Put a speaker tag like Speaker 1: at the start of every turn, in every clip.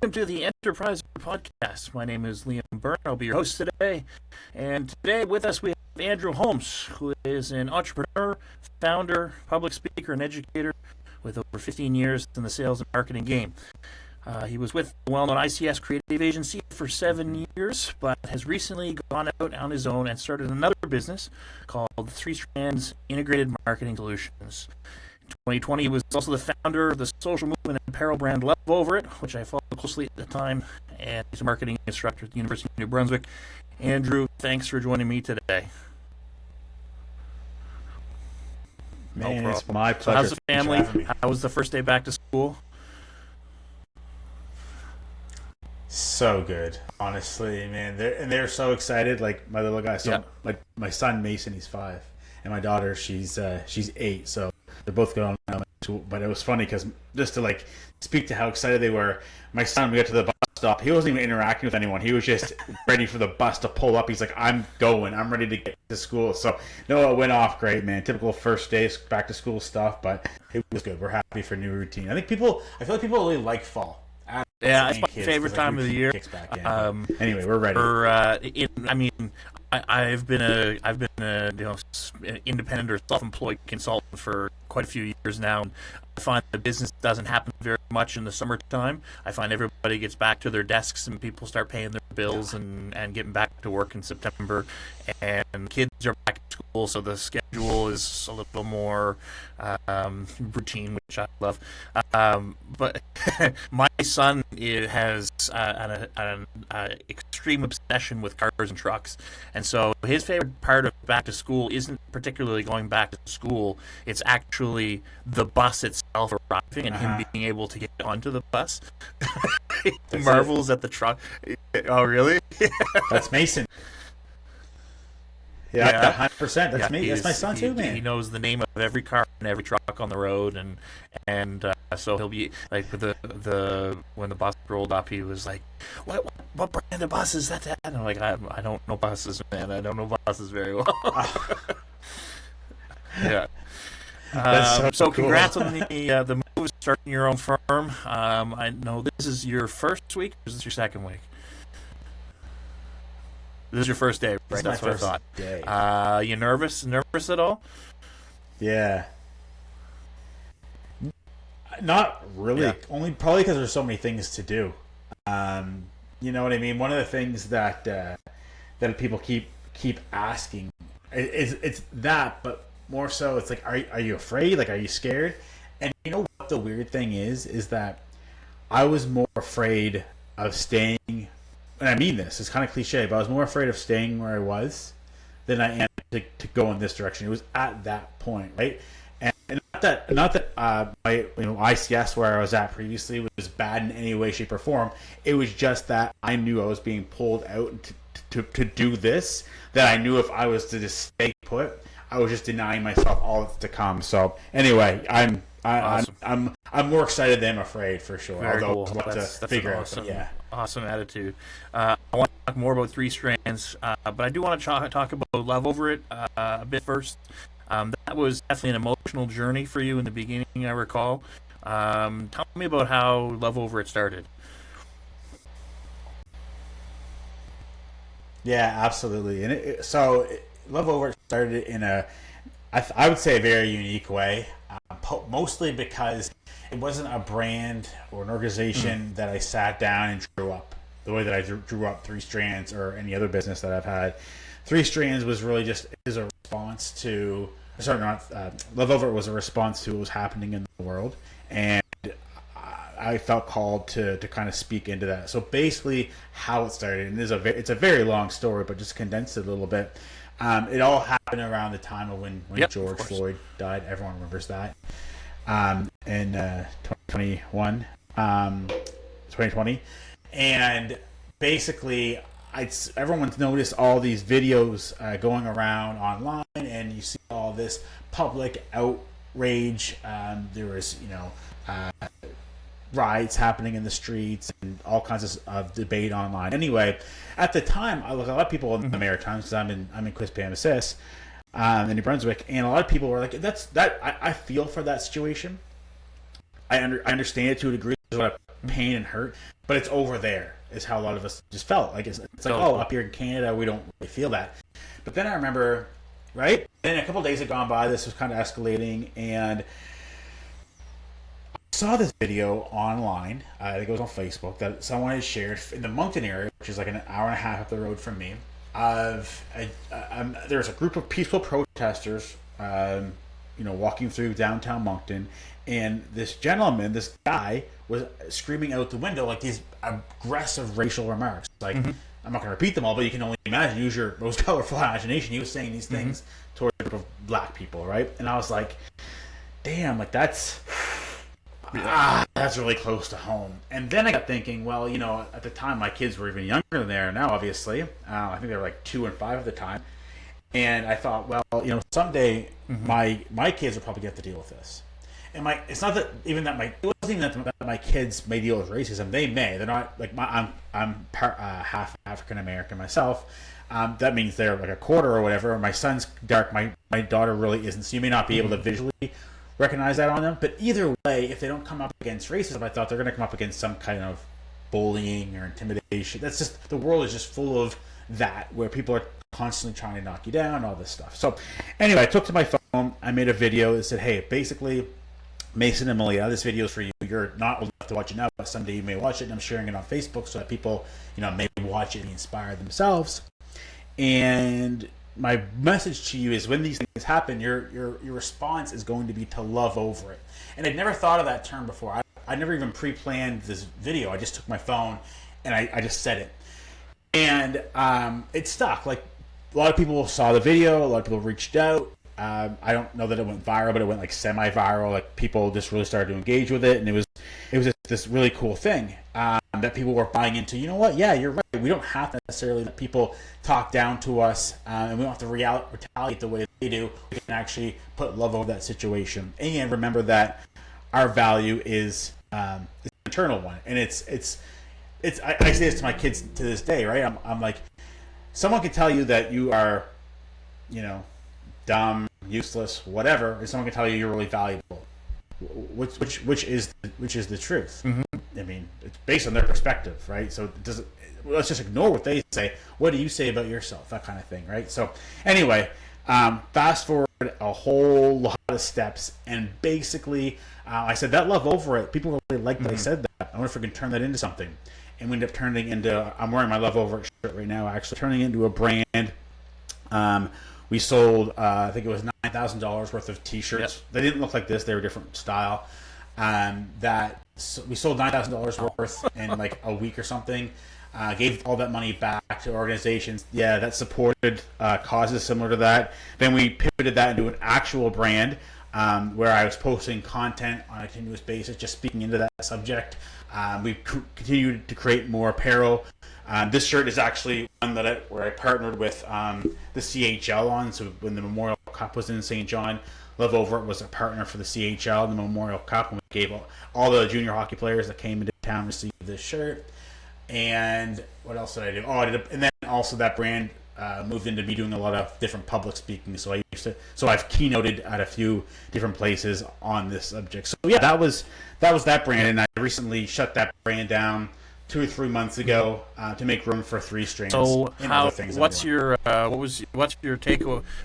Speaker 1: welcome to the Enterprise Podcast. My name is Liam Byrne. I'll be your host today. And today with us we have Andrew Holmes, who is an entrepreneur, founder, public speaker, and educator with over 15 years in the sales and marketing game. He was with the well-known ICS creative agency for 7 years, but has recently gone out on his own and started another business called Strands Integrated Marketing Solutions. 2020, he was also the founder of the social movement and apparel brand Love Over It, which I followed closely at the time, and he's a marketing instructor at the University of New Brunswick. Andrew, thanks for joining me today.
Speaker 2: Man, it's my pleasure.
Speaker 1: So how's the family? How was the first day back to school?
Speaker 2: So good, honestly, man. They're so excited. Like my little guy, so my son Mason, he's 5, and my daughter, she's 8. So they're both going on. But it was funny because just to like speak to how excited they were. My son, we got to the bus stop. He wasn't even interacting with anyone. He was just ready for the bus to pull up. He's like, I'm going. I'm ready to get to school. So no, it went off great, man. Typical first day back to school stuff, but it was good. We're happy for new routine. I feel like people really like fall.
Speaker 1: Yeah, it's my favorite time of the year.
Speaker 2: Anyway, we're ready.
Speaker 1: I've been a independent or self-employed consultant for quite a few years now. I find the business doesn't happen very much in the summertime. I find everybody gets back to their desks and people start paying their bills and getting back to work in September, and kids are back to school, so the schedule is a little more routine, which I love. But my son has an extreme obsession with cars and trucks, and so his favorite part of back to school isn't particularly going back to school. It's actually the bus itself arriving and him being able to get onto the bus. He marvels at the truck. Oh, really?
Speaker 2: That's Mason. Yeah, 100%. That's me. That's my son too, man.
Speaker 1: He knows the name of every car and every truck on the road, and so he'll be like when the bus rolled up, he was like, "What brand of bus is that?" And I'm like, "I don't know buses, man. I don't know buses very well." Yeah. So
Speaker 2: cool.
Speaker 1: Congrats on the move, starting your own firm. I know this is your first week, or is this your second week? This is your first day, right? That's what I thought.
Speaker 2: Day.
Speaker 1: You nervous at all?
Speaker 2: Yeah. Not really.
Speaker 1: Yeah.
Speaker 2: Only probably because there's so many things to do. You know what I mean? One of the things that people keep asking it's that, but more so it's like, are you afraid? Like, are you scared? And you know what the weird thing is that I was more afraid of staying, and I mean this, it's kind of cliche, but I was more afraid of staying where I was than I am to go in this direction. It was at that point, right? And not that my ICS where I was at previously was bad in any way, shape, or form. It was just that I knew I was being pulled out to do this. That I knew if I was to just stay put, I was just denying myself all to come. So anyway, I'm more excited than I'm afraid, for sure.
Speaker 1: Very
Speaker 2: although
Speaker 1: cool.
Speaker 2: That's
Speaker 1: figure awesome, out. Awesome attitude. I want to talk more about Three Strands, but I do want to talk about Love Over It a bit first. That was definitely an emotional journey for you in the beginning, I recall. Tell me about how Love Over It started.
Speaker 2: Yeah, absolutely. And Love Over It started in I would say a very unique way, mostly because it wasn't a brand or an organization that I sat down and drew up the way that I drew up Three Strands or any other business that I've had. Three Strands was really just a response to, Love Over It was a response to what was happening in the world, and I felt called to kind of speak into that. So basically how it started, and it's a very long story, but just condense it a little bit. It all happened around the time of when George Floyd died. Everyone remembers that. In 2020. And basically everyone's noticed all these videos going around online, and you see all this public outrage. There was, riots happening in the streets and all kinds of debate online. Anyway, at the time, a lot of people in the Maritimes, because I'm in Quispamassis, in New Brunswick, and a lot of people were like, I feel for that situation. I understand it to a degree. a lot of pain and hurt, but it's over there is how a lot of us just felt. Like it's like, oh, up here in Canada, we don't really feel that. But then I remember, right? Then a couple of days had gone by, this was kind of escalating, and I saw this video online, I think it was on Facebook, that someone had shared in the Moncton area, which is like an hour and a half up the road from me, there's a group of peaceful protesters, walking through downtown Moncton, and this guy was screaming out the window like these aggressive racial remarks. Like, I'm not going to repeat them all, but you can only imagine, use your most colorful imagination. He was saying these things towards a group of black people, right? And I was like, damn, like that's really close to home. And then I got thinking, well, at the time my kids were even younger than they are now, obviously. I think they were like 2 and 5 at the time. And I thought, well, someday my kids will probably get to deal with this. And it's not that even that it wasn't even that my kids may deal with racism. They may. They're not like I'm half African American myself. That means they're like a quarter or whatever. My son's dark. My daughter really isn't. So you may not be able to visually recognize that on them. But either way, if they don't come up against racism, I thought they're going to come up against some kind of bullying or intimidation. That's just, the world is just full of that, where people are constantly trying to knock you down, all this stuff. So anyway, I took to my phone, I made a video that said, hey, basically, Mason and Malia, this video is for you. You're not old enough to watch it now, but someday you may watch it, and I'm sharing it on Facebook so that people, may watch it and be inspired themselves. And my message to you is, when these things happen, your response is going to be to love over it. And I'd never thought of that term before. I never even pre-planned this video. I just took my phone and I just said it. And it stuck. Like, a lot of people saw the video, a lot of people reached out. I don't know that it went viral, but it went like semi-viral. Like, people just really started to engage with it, and it was just this really cool thing that people were buying into. You know what? Yeah, you're right. We don't have to necessarily let people talk down to us, and we don't have to retaliate the way they do. We can actually put love over that situation, and remember that our value is an internal one, and it's. I say this to my kids to this day, right? I'm like, someone can tell you that you are, dumb, useless, whatever, and someone can tell you you're really valuable. Which is the truth? I mean, it's based on their perspective, right? So it doesn't. Let's just ignore what they say. What do you say about yourself? That kind of thing, right? So anyway, fast forward a whole lot of steps, and basically, I said that love over it. People really liked that I said that. I wonder if we can turn that into something. And we ended up turning into, I'm wearing my love over it shirt right now, actually turning into a brand. We sold, I think it was $9,000 worth of t-shirts. Yep. They didn't look like this. They were a different style. We sold $9,000 worth in like a week or something. Gave all that money back to organizations, that supported causes similar to that. Then we pivoted that into an actual brand, where I was posting content on a continuous basis, just speaking into that subject. We continued to create more apparel. This shirt is actually one where I partnered with the CHL on. So when the Memorial Cup was in St. John, Love Over It was a partner for the CHL in the Memorial Cup, and we gave all the junior hockey players that came into town received this shirt. And what else did I do? And then also that brand moved into me doing a lot of different public speaking. So I've keynoted at a few different places on this subject. So yeah, that was that brand, and I recently shut that brand down 2 or 3 months ago to make room for 3 Strands. So
Speaker 1: what's your take?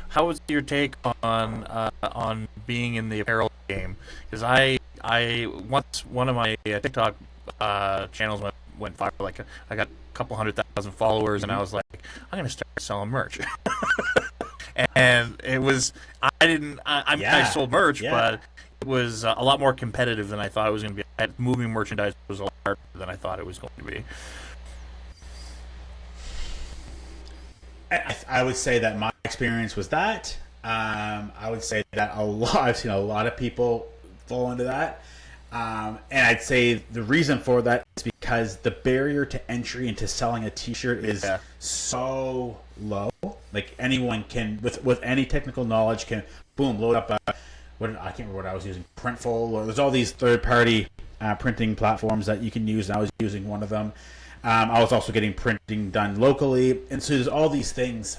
Speaker 1: How was your take on being in the apparel game? Because I once one of my TikTok channels went viral. Like, I got a couple 100,000 followers, and I was like, I'm gonna start selling merch. And it was, I sold merch, but it was a lot more competitive than I thought it was going to be. Moving merchandise was a lot harder than I thought it was going to be.
Speaker 2: I would say that my experience was that. I would say that I've seen a lot of people fall into that. And I'd say the reason for that is because the barrier to entry into selling a t-shirt is so low. Like, anyone can, with any technical knowledge, can load up I can't remember what I was using, Printful, or there's all these third-party printing platforms that you can use, and I was using one of them. I was also getting printing done locally, and so there's all these things.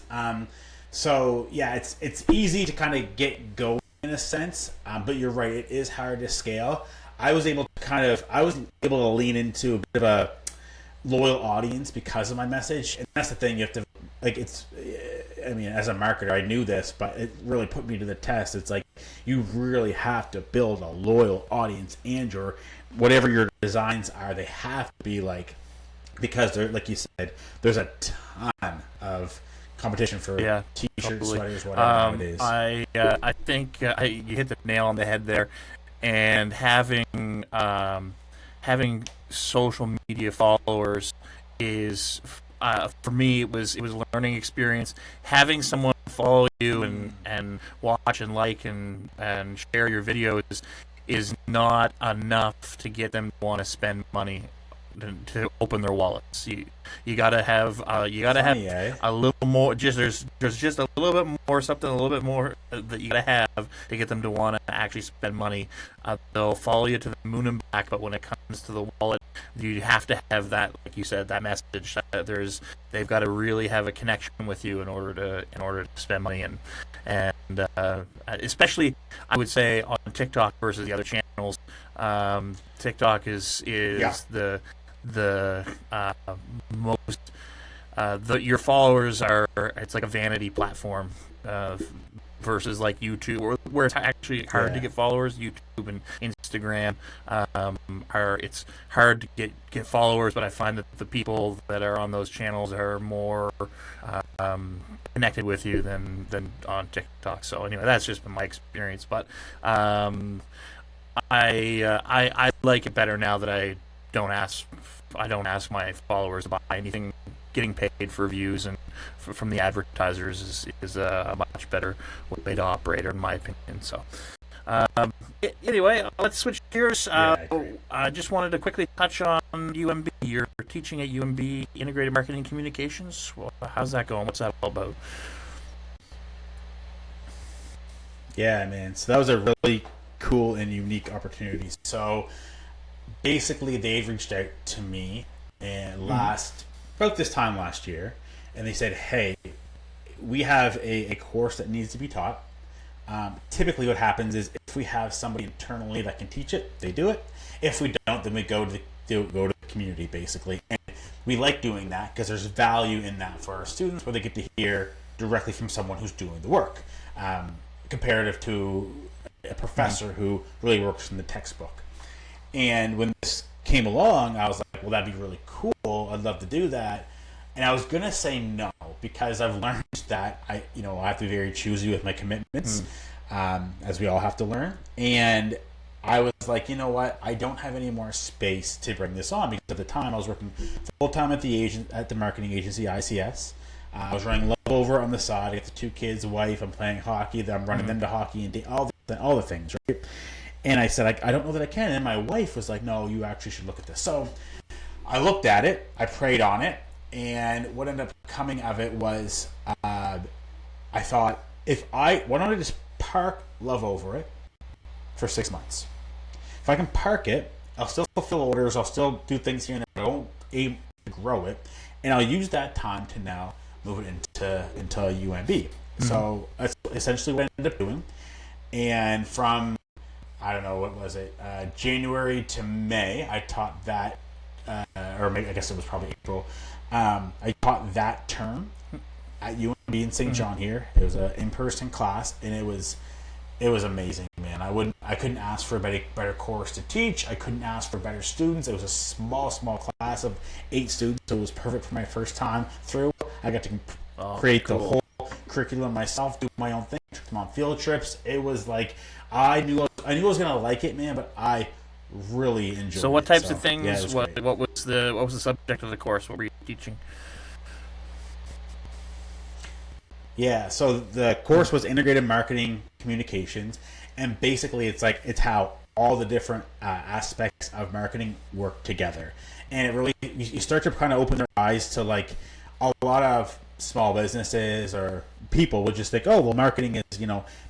Speaker 2: So yeah, it's easy to kind of get going in a sense, but you're right, it is hard to scale. I was able to lean into a bit of a loyal audience because of my message. And that's the thing, you have to, like, it's, I mean, as a marketer, I knew this, but it really put me to the test. It's like, you really have to build a loyal audience, and your, whatever your designs are, they have to be like, because they're, like you said, there's a ton of competition for t-shirts,
Speaker 1: totally.
Speaker 2: sweaters, whatever it is.
Speaker 1: I think you hit the nail on the head there, and having social media followers is, for me, it was a learning experience. Having someone follow you and watch and like and share your videos is not enough to get them to want to spend money to open their wallets. You gotta have a little more. There's just a little bit more, something a little bit more that you gotta have to get them to want to actually spend money. They'll follow you to the moon and back, but when it comes to the wallet, you have to have that, like you said, that message. They've got to really have a connection with you in order to spend money, and especially, I would say, on TikTok versus the other channels. TikTok is the most your followers are, it's like a vanity platform versus like YouTube, where it's actually hard to get followers. YouTube and Instagram it's hard to get followers, but I find that the people that are on those channels are more connected with you than on TikTok. So anyway, that's just been my experience, but I like it better now that I don't ask my followers to buy anything. Getting paid for views and from the advertisers is a much better way to operate, in my opinion. So anyway, let's switch gears. I just wanted to quickly touch on UMB. You're teaching at UMB Integrated Marketing Communications. Well, how's that going? What's that all about?
Speaker 2: Yeah, man. So that was a really cool and unique opportunity. So basically, they've reached out to me and about this time last year, and they said, hey, we have a course that needs to be taught. Typically what happens is, if we have somebody internally that can teach it, they do it. If we don't, then we go to the community, basically. And we like doing that because there's value in that for our students, where they get to hear directly from someone who's doing the work, comparative to a professor who really works from the textbook. And when this came along, I was like, well, that'd be really cool. I'd love to do that. And I was going to say no, because I've learned that I have to be very choosy with my commitments, as we all have to learn. And I was like, you know what? I don't have any more space to bring this on, because at the time I was working full-time at the marketing agency, ICS. I was running Love Over on the side. I got the 2 kids, a wife. I'm playing hockey. I'm running them to hockey, and all the things, right? And I said, I don't know that I can. And my wife was like, no, you actually should look at this. So I looked at it. I prayed on it. And what ended up coming of it was, I thought, why don't I just park Love Over it for 6 months? If I can park it, I'll still fulfill orders. I'll still do things here and there. I won't aim to grow it. And I'll use that time to now move it into UMB. So that's essentially what I ended up doing. And from, I don't know, what was it, January to May, I taught that, or maybe, I guess it was probably April. I taught that term at UMB in St. John here. It was an in-person class, and it was amazing, man. I couldn't ask for a better course to teach. I couldn't ask for better students. It was a small class of 8 students, so it was perfect for my first time through. I got to create the whole curriculum myself, do my own thing, took them on field trips. It was like, I knew I was gonna like it, man, but I really enjoyed it.
Speaker 1: So what types of things?
Speaker 2: Yeah,
Speaker 1: what was the subject of the course? What were you teaching?
Speaker 2: Yeah, so the course was Integrated Marketing Communications, and basically it's how all the different aspects of marketing work together. And it really, you start to kind of open their eyes to, like, a lot of small businesses or people would just think, oh, well, marketing is,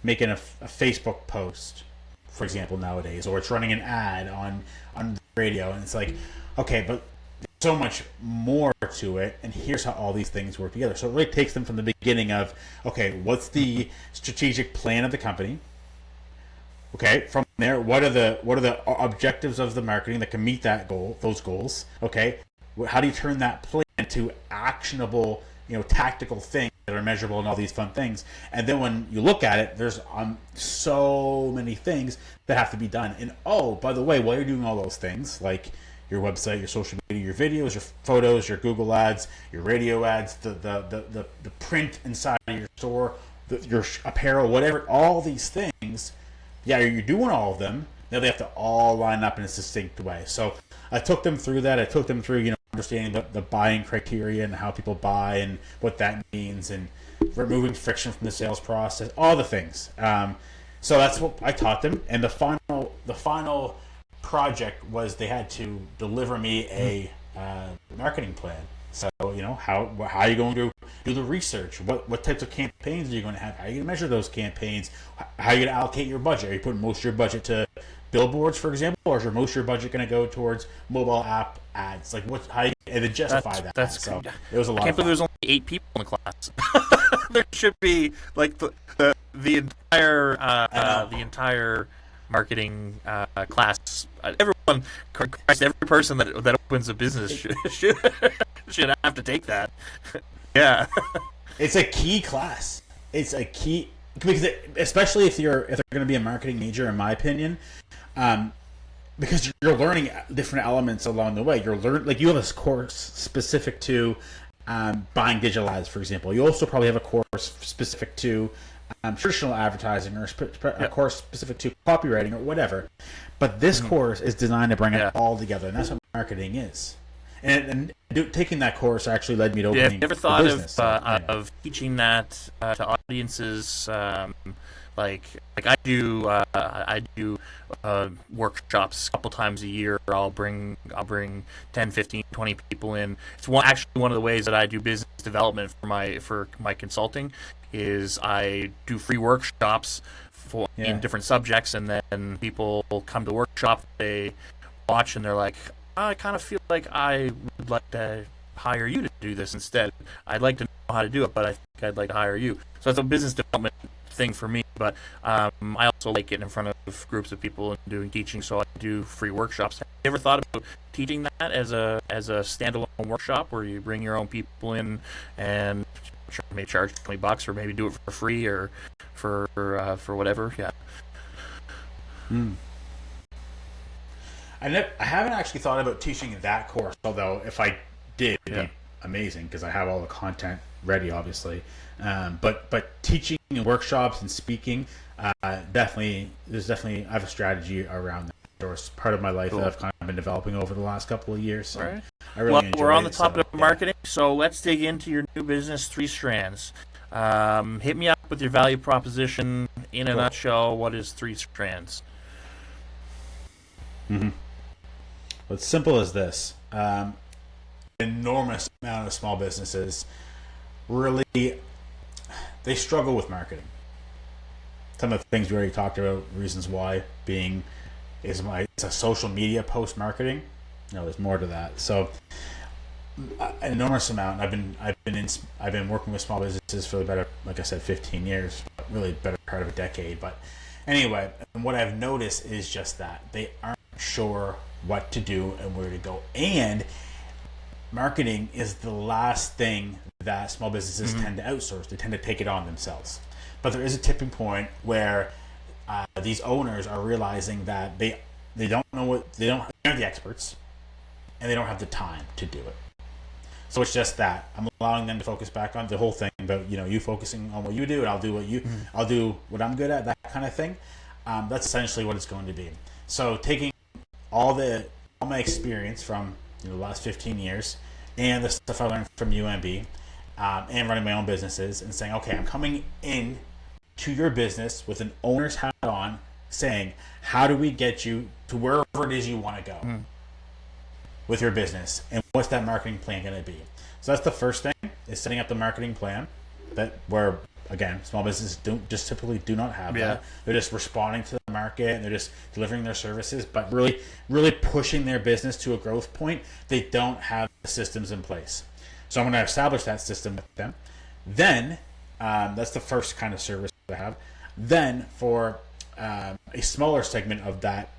Speaker 2: making a Facebook post, for example, nowadays, or it's running an ad on the radio. And it's like, okay, but there's so much more to it, and here's how all these things work together. So it really takes them from the beginning of, okay, what's the strategic plan of the company? Okay, from there, what are the objectives of the marketing that can meet those goals? Okay, how do you turn that plan into actionable, tactical things that are measurable and all these fun things? And then when you look at it, there's so many things that have to be done. And oh, by the way, while you're doing all those things, like your website, your social media, your videos, your photos, your Google ads, your radio ads, the print inside of your store, your apparel, whatever, all these things. Yeah, you're doing all of them. Now they have to all line up in a distinct way. So I took them through that. I took them through, understanding the buying criteria and how people buy and what that means, and removing friction from the sales process, all the things. So that's what I taught them. And the final project was they had to deliver me a marketing plan. So, how are you going to do the research? What types of campaigns are you going to have? How are you going to measure those campaigns? How are you going to allocate your budget? Are you putting most of your budget to billboards, for example, or is most of your budget going to go towards mobile app ads? Like, and then justify that. So it was a lot.
Speaker 1: I can't believe there's only 8 people in the class. There should be like the entire marketing class. Everyone, Christ, every person that opens a business should have to take that. Yeah,
Speaker 2: it's a key class. It's a key because especially if they're going to be a marketing major, in my opinion, because you're learning different elements along the way. You have a course specific to buying digital ads, for example. You also probably have a course specific to traditional advertising, or a course specific to copywriting or whatever. But this course is designed to bring it all together, and that's what marketing is. And taking that course actually led me to opening.
Speaker 1: Have you ever thought of teaching that to audiences? Like I do workshops a couple times a year. I'll bring 10, 15, 20 people in. It's actually one of the ways that I do business development for my consulting is I do free workshops in different subjects, and then people come to workshop, they watch, and they're like, I kind of feel like I would like to hire you to do this instead. I'd like to know how to do it, but I think I'd like to hire you. So it's a business development thing for me, but I also like getting in front of groups of people and doing teaching, so I do free workshops. Have you ever thought about teaching that as a standalone workshop where you bring your own people in and maybe charge $20 or maybe do it for free or for whatever? Yeah.
Speaker 2: I haven't actually thought about teaching that course, although if I did, it'd be amazing because I have all the content ready, obviously. But teaching and workshops and speaking, definitely I have a strategy around that. It's part of my life that I've kind of been developing over the last couple of years. So
Speaker 1: right.
Speaker 2: I really enjoy
Speaker 1: we're on the topic of marketing, so let's dig into your new business, 3 Strands. Hit me up with your value proposition in a nutshell. What is 3 Strands?
Speaker 2: Mm-hmm. Well, it's simple as this. Enormous amount of small businesses really they struggle with marketing. Some of the things we already talked about, reasons why being it's a social media post marketing. There's more to that. So an enormous amount. I've been working with small businesses for the better, like I said, 15 years, but really better part of a decade. But anyway, and what I've noticed is just that they aren't sure what to do and where to go. And marketing is the last thing that small businesses tend to outsource. They tend to take it on themselves. But there is a tipping point where these owners are realizing that they don't know they're the experts, and they don't have the time to do it. So it's just that I'm allowing them to focus back on the whole thing about you focusing on what you do, and I'll do what I'm good at, that kind of thing. That's essentially what it's going to be. So taking all my experience from the last 15 years and the stuff I learned from UMB and running my own businesses, and saying, okay, I'm coming in to your business with an owner's hat on, saying, how do we get you to wherever it is you want to go with your business, and what's that marketing plan going to be? So that's the first thing, is setting up the marketing plan, where again, small businesses typically do not have that. They're just responding to the market, and they're just delivering their services, but really pushing their business to a growth point. They don't have the systems in place. So I'm going to establish that system with them. Then that's the first kind of service I have. Then for a smaller segment of that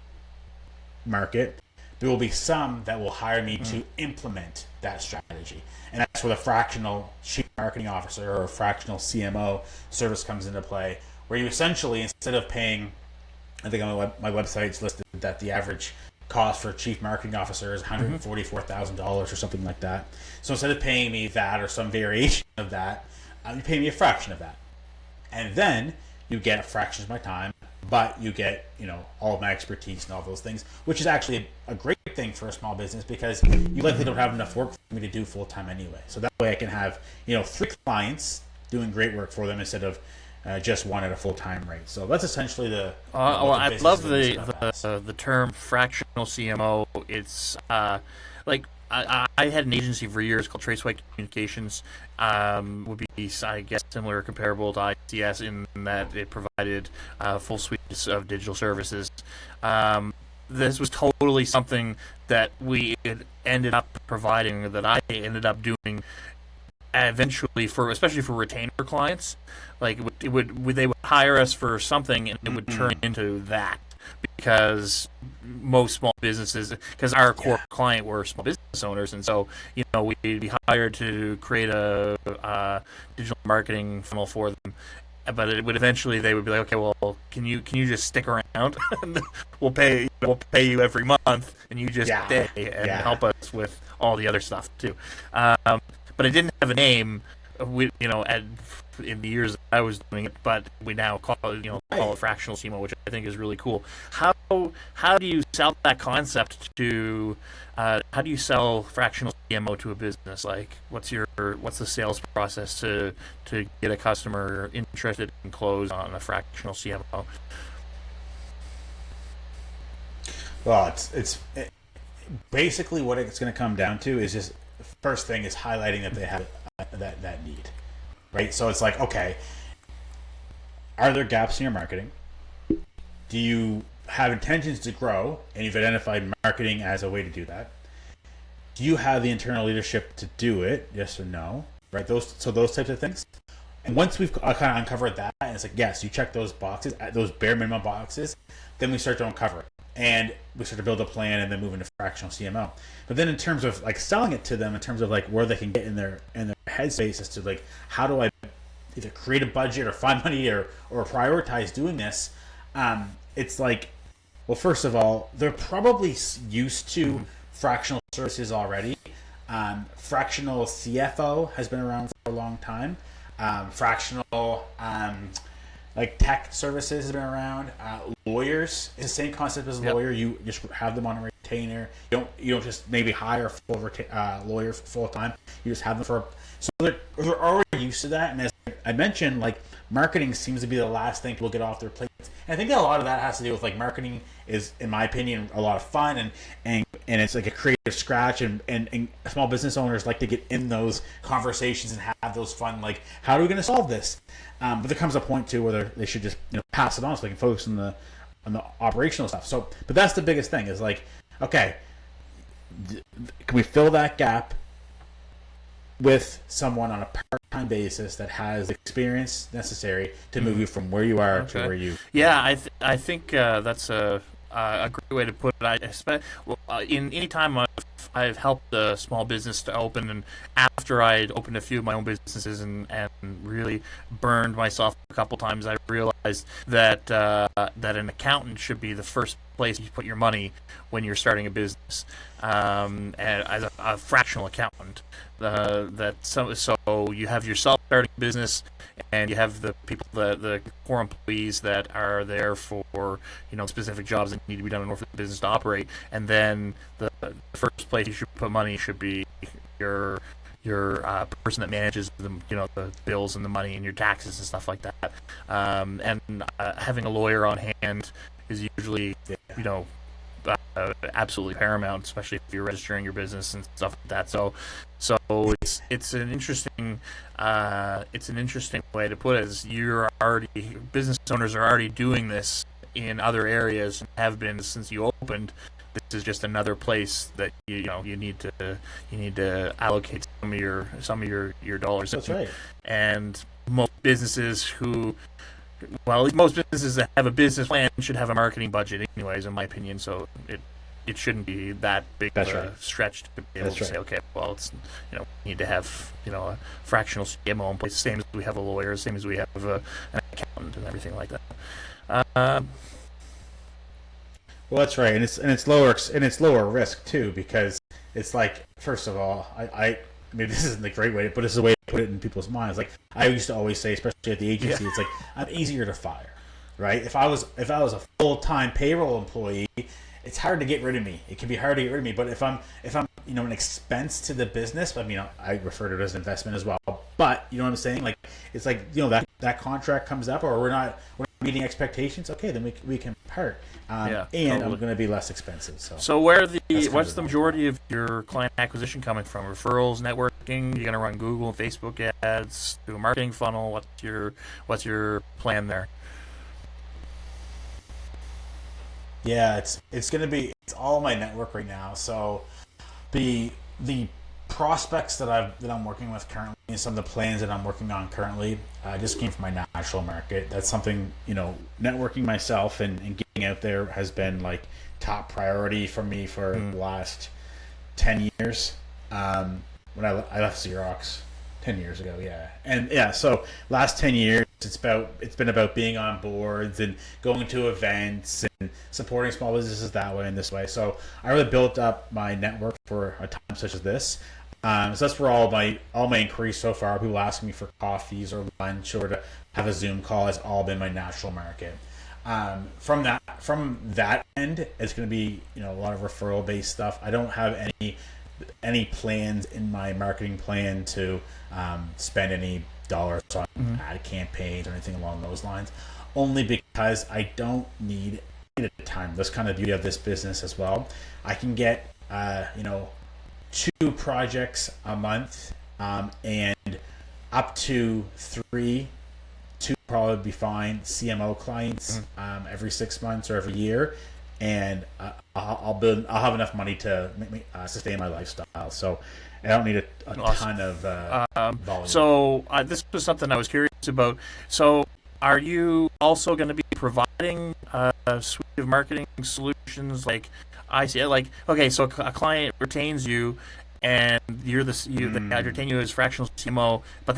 Speaker 2: market, there will be some that will hire me to implement that strategy. And that's where the fractional chief marketing officer or fractional CMO service comes into play, where you essentially, instead of paying, I think on my website's listed that the average cost for a chief marketing officer is $144,000 or something like that. So instead of paying me that or some variation of that, you pay me a fraction of that. And then you get a fraction of my time, but you get, all of my expertise and all those things, which is actually a great thing for a small business because you likely don't have enough work for me to do full time anyway. So that way I can have, 3 clients doing great work for them instead of just one at a full time rate. So that's essentially the.
Speaker 1: I love the term fractional CMO. It's like I had an agency for years called Traceway Communications. Would be, I guess, similar or comparable to ICS in that it provided full suites of digital services. This was totally something that we ended up providing, that I ended up doing eventually, especially for retainer clients. Like they would hire us for something and it would turn into that, because most small businesses, because our core client were small business owners, and so we'd be hired to create a digital marketing funnel for them. But it would eventually, they would be like, okay, well, can you just stick around? we'll pay you every month, and you just stay and help us with all the other stuff too. But it didn't have a name. In the years that I was doing it, but we now call it fractional CMO, which I think is really cool. How do you sell that concept to? How do you sell fractional CMO to a business? Like, what's the sales process to get a customer interested and close on a fractional CMO?
Speaker 2: Well, it's basically what it's going to come down to is just, first thing is highlighting that they have that need. Right, so it's like, okay, are there gaps in your marketing? Do you have intentions to grow, and you've identified marketing as a way to do that? Do you have the internal leadership to do it? Yes or no? Right, those types of things. And once we've kind of uncovered that, and it's like, yes, you check those boxes, those bare minimum boxes, then we start to uncover it, and we start to build a plan, and then move into fractional CMO. But then in terms of like selling it to them, in terms of like where they can get in their headspace as to like, how do I either create a budget or find money or prioritize doing this, it's like, well, first of all, they're probably used to fractional services already. Fractional CFO has been around for a long time. Fractional like tech services has been around. Lawyers, it's the same concept as a lawyer. You just have them on a retainer. You don't just maybe hire a full lawyer full time. You just have them for. So they're already used to that. And as I mentioned, like, marketing seems to be the last thing people get off their plates. And I think that a lot of that has to do with, like, marketing is, in my opinion, a lot of fun and it's like a creative scratch, and small business owners like to get in those conversations and have those fun, like, how are we going to solve this? But there comes a point too where they should just pass it on so they can focus on the operational stuff. So, but that's the biggest thing is like, okay, can we fill that gap with someone on a part-time basis that has the experience necessary to move you from where you are to where you.
Speaker 1: Yeah, I think that's a great way to put it. In any time I've helped a small business to open, and after I'd opened a few of my own businesses and really burned myself a couple times, I realized that an accountant should be the first place you put your money when you're starting a business, and as a fractional accountant. So you have yourself starting a business, and you have the people, the core employees that are there for specific jobs that need to be done in order for the business to operate, and then the first place you should put money should be your person that manages the bills and the money and your taxes and stuff like that. And having a lawyer on hand is usually absolutely paramount, especially if you're registering your business and stuff like that. So it's an interesting way to put it. Is business owners are already doing this in other areas and have been since you opened. This is just another place that you need to allocate some of your dollars.
Speaker 2: That's right.
Speaker 1: And most businesses who Well, most businesses that have a business plan should have a marketing budget, anyways, in my opinion. So it shouldn't be that big of a stretch to be able to say, okay, well, it's we need to have a fractional CMO in place, same as we have a lawyer, same as we have an accountant, and everything like that.
Speaker 2: Well, that's right, and it's lower risk too, because it's like, first of all, I maybe this isn't the great way, but this is the way to put it in people's minds. Like I used to always say, especially at the agency, it's like I'm easier to fire, right? If I was a full-time payroll employee, it's hard to get rid of me. It can be hard to get rid of me. But if I'm an expense to the business, I mean, I refer to it as an investment as well. But you know what I'm saying? Like it's like that contract comes up, or we're not meeting expectations. Okay, then we can part. And totally. I'm going to be less expensive. So
Speaker 1: what's the majority of your client acquisition coming from? Referrals, networking? You're going to run Google, Facebook ads, do a marketing funnel. What's your plan there?
Speaker 2: Yeah, it's going to be all my network right now. So the prospects that I'm working with currently, and some of the plans that I'm working on currently, just came from my natural market. That's something, networking myself and getting out there has been like top priority for me for the last 10 years. When I left Xerox 10 years ago, so last 10 years it's been about being on boards and going to events and supporting small businesses that way and this way. So I really built up my network for a time such as this. So that's where all my inquiries so far, people asking me for coffees or lunch or to have a Zoom call, has all been my natural market. From that end, it's going to be a lot of referral based stuff. I don't have any plans in my marketing plan to spend any dollars on ad campaigns or anything along those lines, only because I don't need it at the time. That's kind of the beauty of this business as well. I can get 2 projects a month, and up to 3 to probably be fine CMO clients every 6 months or every year, and I'll have enough money to make me sustain my lifestyle. So I don't need a ton of volume.
Speaker 1: So this was something I was curious about. So are you also going to be providing a suite of marketing solutions? Like I see, like, okay, so a client retains you, and they retain you as fractional CMO, but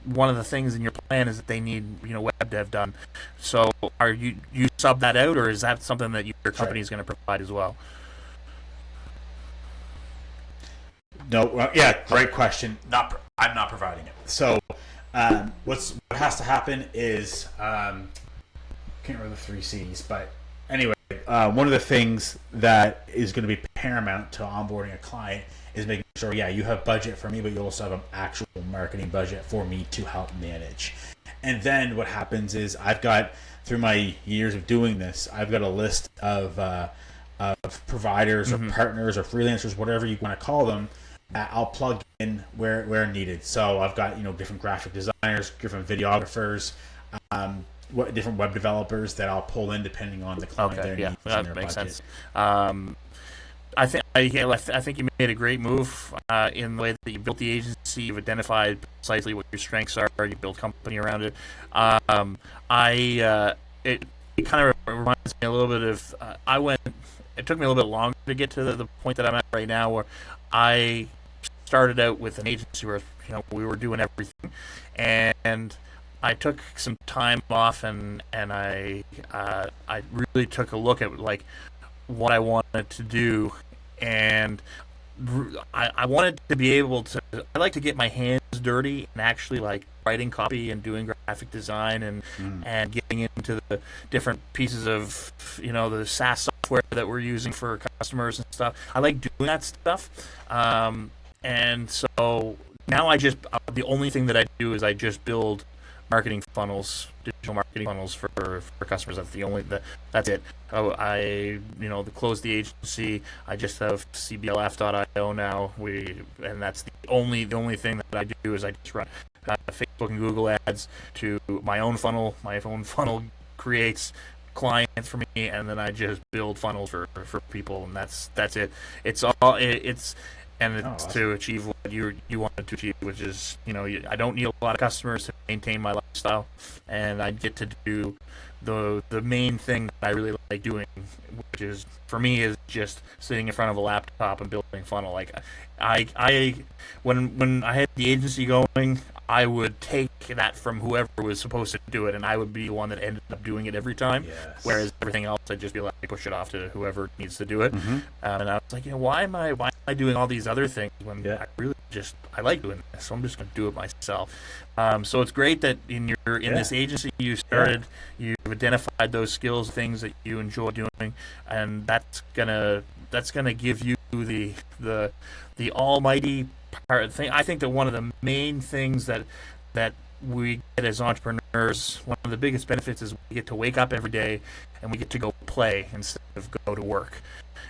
Speaker 1: one of the things in your plan is that they need web dev done. So are you sub that out, or is that something that your company is going to provide as well?
Speaker 2: No, great question. I'm not providing it. So what has to happen is can't remember the 3 C's, but anyway, one of the things that is going to be paramount to onboarding a client is making sure, you have budget for me, but you also have an actual marketing budget for me to help manage. And then what happens is I've got, through my years of doing this, I've got a list of providers or partners or freelancers, whatever you want to call them, that I'll plug in where needed. So I've got different graphic designers, different videographers, different web developers that I'll pull in depending on the client.
Speaker 1: Okay,
Speaker 2: needs
Speaker 1: that
Speaker 2: and their
Speaker 1: makes
Speaker 2: budget.
Speaker 1: sense. I think you made a great move in the way that you built the agency. You've identified precisely what your strengths are. You built company around it. It kind of reminds me a little bit of it took me a little bit longer to get to the point that I'm at right now, where I started out with an agency where we were doing everything, and I took some time off, and I really took a look at like what I wanted to do, and I wanted to be able to. I like to get my hands dirty and actually like writing copy and doing graphic design and getting into the different pieces of the SaaS software that we're using for customers and stuff. I like doing that stuff, and so now the only thing that I do is I just build marketing funnels, digital marketing funnels for customers. That's it. I close the agency. I just have cblf.io now. And that's the only thing that I do is I just run Facebook and Google ads to my own funnel. My own funnel creates clients for me, and then I just build funnels for people, and that's it. and
Speaker 2: Oh,
Speaker 1: it's
Speaker 2: awesome.
Speaker 1: to achieve what you wanted to achieve, which is, I don't need a lot of customers to maintain my lifestyle, and I get to do the main thing that I really like doing, which is for me is just sitting in front of a laptop and building funnel. Like I when I had the agency going, I would take that from whoever was supposed to do it, and I would be the one that ended up doing it every time.
Speaker 2: Yes.
Speaker 1: Whereas everything else, I'd just be like, push it off to whoever needs to do it.
Speaker 2: Mm-hmm.
Speaker 1: And I was like, why am I doing all these other things when
Speaker 2: Yeah.
Speaker 1: I really I like doing this, so I'm just going to do it myself. So it's great that in this agency you started, you've identified those skills, things that you enjoy doing, and that's gonna give you the almighty part thing. I think that one of the main things that we get as entrepreneurs, one of the biggest benefits is we get to wake up every day and we get to go play instead of go to work.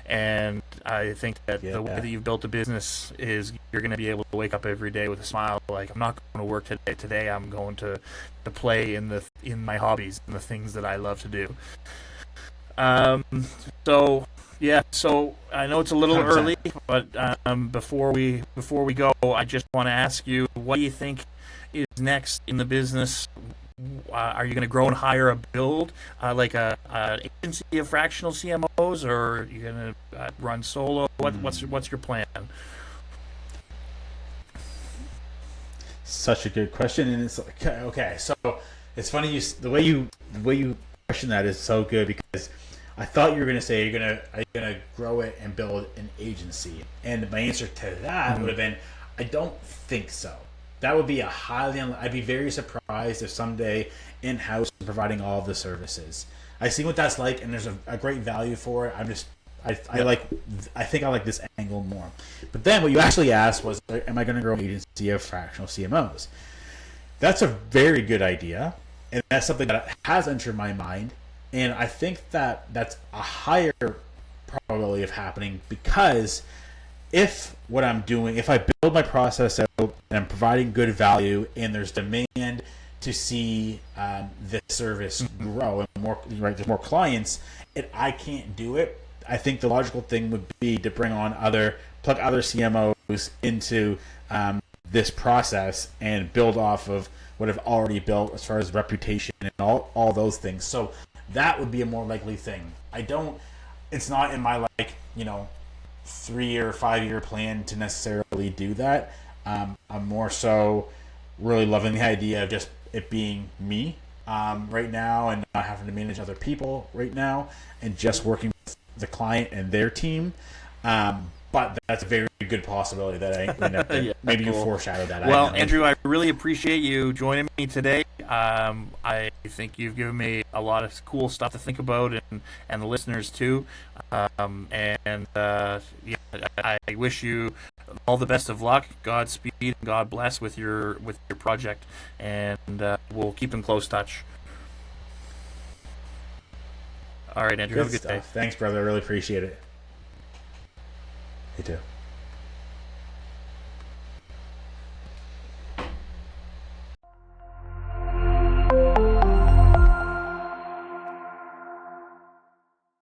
Speaker 1: And I think that the way that you've built a business is you're going to be able to wake up every day with a smile. Like, I'm not going to work today. Today I'm going to play in my hobbies and the things that I love to do. So I know it's a little
Speaker 2: 100%.
Speaker 1: early, but before we go, I just want to ask you, what do you think is next in the business? Are you going to grow and hire a build, like an agency of fractional CMOs, or are you going to run solo? What's your plan?
Speaker 2: Such a good question, and it's okay. So it's funny the way you question that is so good, because I thought you were going to say are you gonna grow it and build an agency, and my answer to that would have been, I don't think so. That would be I'd be very surprised if someday in-house providing all of the services. I see what that's like, and there's a great value for it. I think I like this angle more. But then what you actually asked was, am I going to grow an agency of fractional CMOs? That's a very good idea, and that's something that has entered my mind. And I think that that's a higher probability of happening, because if I build my process out and I'm providing good value, and there's demand to see this service grow and there's more clients, and I can't do it, I think the logical thing would be to plug other CMOs into this process and build off of what I've already built as far as reputation and all those things. So that would be a more likely thing. It's not in my 3 or 5 year plan to necessarily do that. I'm more so really loving the idea of just it being me right now, and not having to manage other people right now, and just working with the client and their team. But that's a very good possibility that I end up maybe cool. You foreshadowed that.
Speaker 1: Well, Andrew, I really appreciate you joining me today. I think you've given me a lot of cool stuff to think about, and the listeners too. I wish you all the best of luck, Godspeed, and God bless with your project, and we'll keep in close touch. All right, Andrew, have a good day.
Speaker 2: Thanks, brother. I really appreciate it. You too.